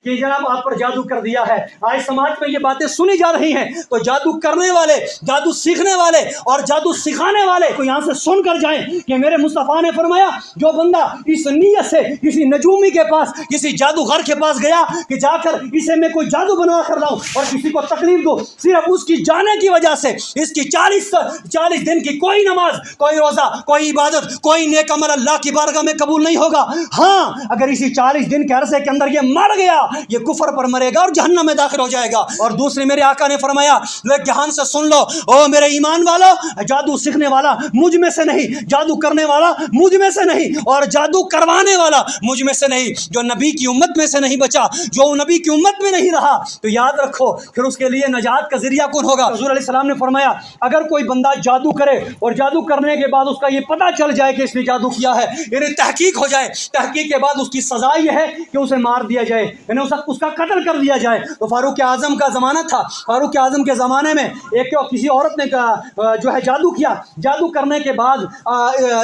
کہ جناب آپ پر جادو کر دیا ہے. آج سماج میں یہ باتیں سنی جا رہی ہیں تو جادو کرنے والے، جادو سیکھنے والے اور جادو سکھانے والے کو یہاں سے سن کر جائیں کہ میرے مصطفیٰ نے فرمایا جو بندہ اس نیت سے کسی نجومی کے پاس، کسی جادوگر کے پاس گیا کہ جا کر اسے میں کوئی جادو بنوا کر لاؤں اور کسی کو تکلیف دو، صرف اس کی جانے کی وجہ سے اس کی 40 دن کی کوئی نماز، کوئی روزہ، کوئی عبادت، کوئی نیک عمل اللہ کی بارگاہ میں قبول نہیں ہوگا. ہاں اگر اسی 40 دن کے عرصے کے اندر یہ مر گیا، یہ کفر پر مرے گا اور جہنم میں داخل ہو جائے گا. اور دوسری میرے آقا نے فرمایا جہان سے سن لو او میرے ایمان والو، جادو سیکھنے والا مجھ میں سے نہیں، جادو کرنے والا مجھ میں سے نہیں، اور جادو کروانے والا مجھ میں سے نہیں. جو نبی کی امت میں سے نہیں بچا، جو نبی کی امت میں نہیں رہا، تو یاد رکھو پھر اس کے لیے نجات کا ذریعہ کون ہوگا؟ حضور علیہ السلام نے فرمایا اگر کوئی بندہ جادو کرے اور جادو کرنے کے بعد اس کا یہ پتہ چل جائے کہ اس نے جادو کیا ہے، یعنی تحقیق ہو جائے، تحقیق کے بعد اس کی سزا یہ ہے کہ اسے مار دیا جائے، یعنی اس کا قتل کر دیا جائے. تو فاروق اعظم کا زمانہ تھا، فاروق اعظم کے زمانے میں ایک کسی عورت نے جو ہے جادو کیا، جادو کرنے کے بعد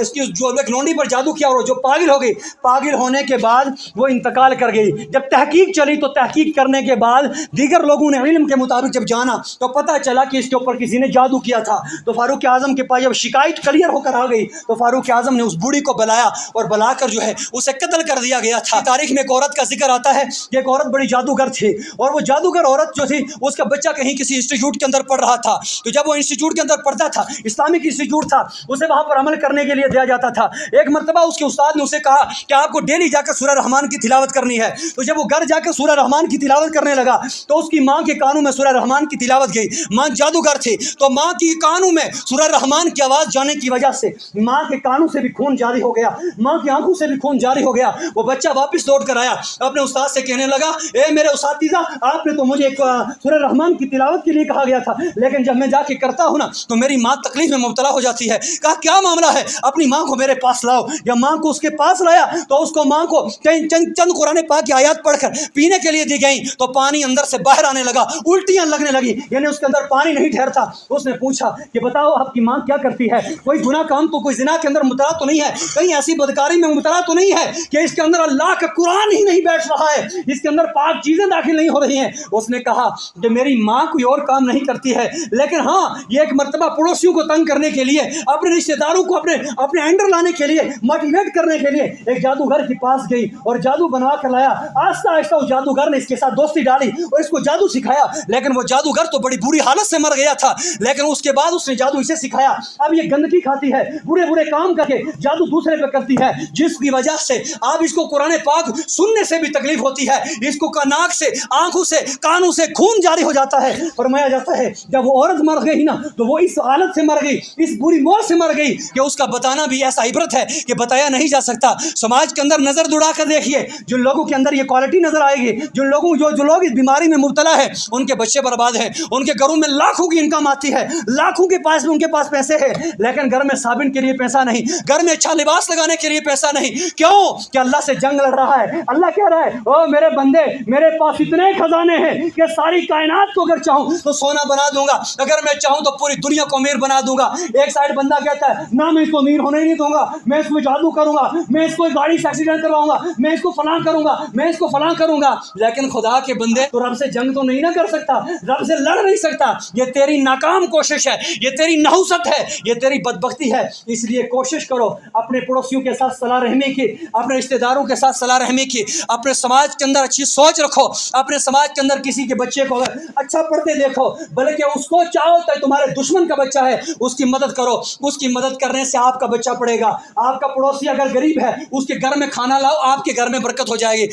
اس کی جو ایک لونڈی پر جادو کیا اور جو پاگل ہو گئی، پاگل ہونے کے بعد وہ انتقال کر گئی. جب تحقیق چلی تو تحقیق کرنے کے بعد دیگر لوگوں نے علم کے مطابق جب جانا تو پتہ چلا کہ اس کے اوپر کسی نے جادو کیا تھا. تو فاروق اعظم کے پاس جب شکایت کلیئر ہو کر آ گئی تو فاروق اعظم نے اس بوڑھی کو بلایا اور بلا کر جو ہے اسے قتل کر دیا گیا تھا. تاریخ میں ایک عورت کا ذکر آتا ہے کہ ایک عورت بڑی جادوگر تھی اور وہ جادوگر عورت جو تھی اس کا بچہ کہیں کسی انسٹیٹیوٹ کے اندر پڑھ رہا تھا. تو جب وہ انسٹیٹیوٹ کے اندر پڑھتا تھا، اسلامک انسٹیٹیوٹ تھا، اسے وہاں پر عمل کرنے کے لیے دیا جاتا تھا. ایک مرتبہ اس کے استاد نے اسے کہا کہ آپ کو ڈیلی جا کر سورہ رحمان کی تلاوت کرنی ہے. تو جب وہ گھر جا کر سورہ رحمان کی تلاوت کرنے لگا تو اس کی ماں کے کانوں میں سورہ رحمان کی تلاوت گئی. ماں جادوگر تھی تو ماں کی کانوں میں سورہ رحمان کی آواز جانے کی وجہ سے ماں کے کانوں سے بھی خون جاری ہو گیا، ماں کی آنکھوں سے بھی خون جاری ہو گیا. وہ بچہ واپس لوٹ کر آیا، اپنے استاد سے کہنے لگا اے میرے اساتذہ، آپ نے تو مجھے ایک سورہ رحمان کی تلاوت کے لیے کہا گیا تھا، لیکن جب میں جا کے کرتا ہوں نا تو میری ماں تکلیف میں مبتلا ہو جاتی ہے. کہا کیا معاملہ ہے؟ اپنی ماں کو میرے پاس لاؤ. جب ماں کو اس کے پاس لایا تو اس کو ماں کو چند قرآن پاک کی آیات پڑھ کر پینے کے لیے دی گئیں تو پانی اندر سے باہر آنے لگا، الٹیاں لگنے لگی، یعنی اس کے اندر پانی نہیں ٹھہرتا. اس نے پوچھا کہ بتاؤ آپ کی ماں کیا کرتی ہے؟ کوئی گناہ کام تو، کوئی زنا کے اندر مبتلا تو نہیں ہے؟ کہیں ایسی بدکاری میں مبتلا تو نہیں ہے کہ اس کے اندر اللہ کا قرآن ہی نہیں بیٹھ رہا ہے، اس کے اندر پاک چیزیں داخل نہیں ہو رہی ہیں؟ اس نے کہا کہ میری ماں کوئی اور کام نہیں کرتی ہے، لیکن ہاں یہ ایک مرتبہ پڑوسیوں کو تنگ کرنے کے لیے، اپنے رشتے داروں کو اپنے انڈر لانے کے لیے، موٹیویٹ کرنے کے لیے ایک جادوگر کے پاس گئی اور جادو بنوا کر لایا. آہستہ آہستہ اس جادوگر نے اس کے ساتھ دوستی ڈالی اور اس کو جادو سکھایا. لیکن وہ جادوگر تو بڑی بری حالت سے مر گیا تھا، لیکن اس کے بعد اس نے جادو اسے سکھایا. اب یہ گندگی کھاتی ہے، برے کام کر کے جادو دوسرے پہ کرتی ہے، جس کی وجہ سے اب اس کو قرآن پاک سننے سے بھی تکلیف ہوتی ہے، اس کو ناک سے، آنکھوں سے، کانوں سے خون جاری ہو جاتا ہے. فرمایا جاتا ہے جب وہ عورت مر گئی نا تو وہ اس حالت سے مر گئی، اس بری موت سے مر گئی کہ اس کا بتانا بھی ایسا عبرت ہے کہ بتایا نہیں جا سکتا. سماج کے اندر نظر دوڑا کر دیکھیے، جن لوگوں کے اندر یہ کوالٹی نظر آئے گی، جو لوگ اس بیماری میں مبتلا ہے ان کے بچے برباد ہیں، ان کے گھروں میں لاکھوں کی انکم آتی ہے، لاکھوں کے پاس ان کے پاس پیسے ہیں، لیکن گھر میں صابن کے لیے پیسہ نہیں، گھر میں اچھا لباس لگانے کے لیے پیسہ نہیں. کیوں؟ کہ اللہ سے جنگ لڑ رہا ہے. اللہ کہہ رہا ہے او میرے بندے، میرے پاس اتنے خزانے ہیں کہ ساری کائنات کو اگر چاہوں تو سونا بنا دوں گا، اگر میں چاہوں تو پوری دنیا کو امیر بنا دوں گا. ایک سائڈ بندہ کہتا ہے نہ میں اس کو امیر ہونے نہیں دوں گا، میں اس کو جادو کروں گا، میں اس کو گاڑی سے ایکسیڈنٹ کرواؤں گا، میں اس کو فلاں کروں گا، میں اس کو فلاں کروں گا. لیکن خدا کے بندے تو رب سے جنگ تو نہیں نہ کر سکتا، رب سے لڑ نہیں سکتا. یہ تیری ناکام کوشش ہے، یہ تیری نحوست ہے، یہ تیری بدبختی ہے. اس لیے کوشش کرو اپنے پڑوسیوں کے ساتھ صلاح رحمی کی، اپنے رشتہ داروں کے ساتھ صلاح رحمی کی، اپنے سماج کے اندر اچھی سوچ رکھو. اپنے سماج کے اندر کسی کے بچے کو اگر اچھا پڑھتے دیکھو، بلکہ اس کو چاہو تو تمہارے دشمن کا بچہ ہے اس کی مدد کرو. اس کی مدد کرنے سے آپ کا بچہ پڑھے گا. آپ کا پڑوسی اگر غریب ہے اس کے گھر میں کھانا لاؤ، آپ کے گھر میں برکت ہو جائے گی.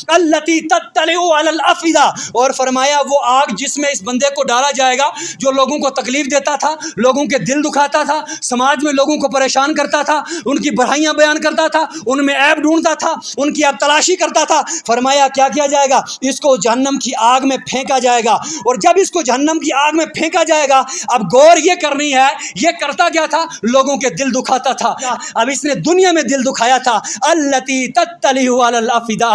التی تطلع علی الافئدہ، اور فرمایا وہ آگ جس میں اس بندے کو ڈالا جائے گا جو لوگوں کو تکلیف دیتا تھا، لوگوں کے دل دکھاتا تھا، سماج میں لوگوں کو پریشان کرتا تھا، ان کی برائیاں بیان کرتا تھا، ان میں عیب ڈھونڈتا تھا، ان کی اب تلاشی کرتا تھا. فرمایا کیا کیا جائے گا؟ اس کو جہنم کی آگ میں پھینکا جائے گا. اور جب اس کو جہنم کی آگ میں پھینکا جائے گا، اب غور یہ کرنی ہے یہ کرتا کیا تھا؟ لوگوں کے دل دکھاتا تھا. اب اس نے دنیا میں دل دکھایا تھا. التی تطلع علی الافئدہ،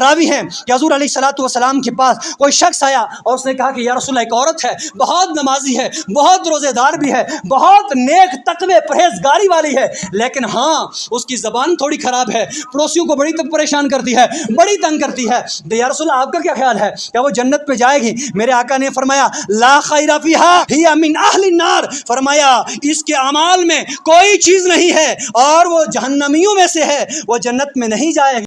راوی ہیں کہ حضور علیہ الصلوۃ والسلام کے پاس کوئی شخص آیا اور اس نے کہا کہ یا رسول اللہ ایک عورت ہے، بہت نمازی ہے، بہت روزے دار بھی ہے، بہت نیک تقوی پرہیزگاری والی ہے، لیکن ہاں اس کی زبان تھوڑی خراب ہے، پڑوسیوں کو بڑی پریشان کرتی ہے، بڑی تنگ کرتی ہے، تو یا رسول اللہ آپ کا کیا خیال ہے، کیا وہ جنت پہ جائے گی؟ میرے آقا نے فرمایا لا خیر فیہا ہی من اہل النار، فرمایا اس کے اعمال میں کوئی چیز نہیں ہے اور وہ جہنمیوں میں سے ہے، وہ جنت میں نہیں جائے گی۔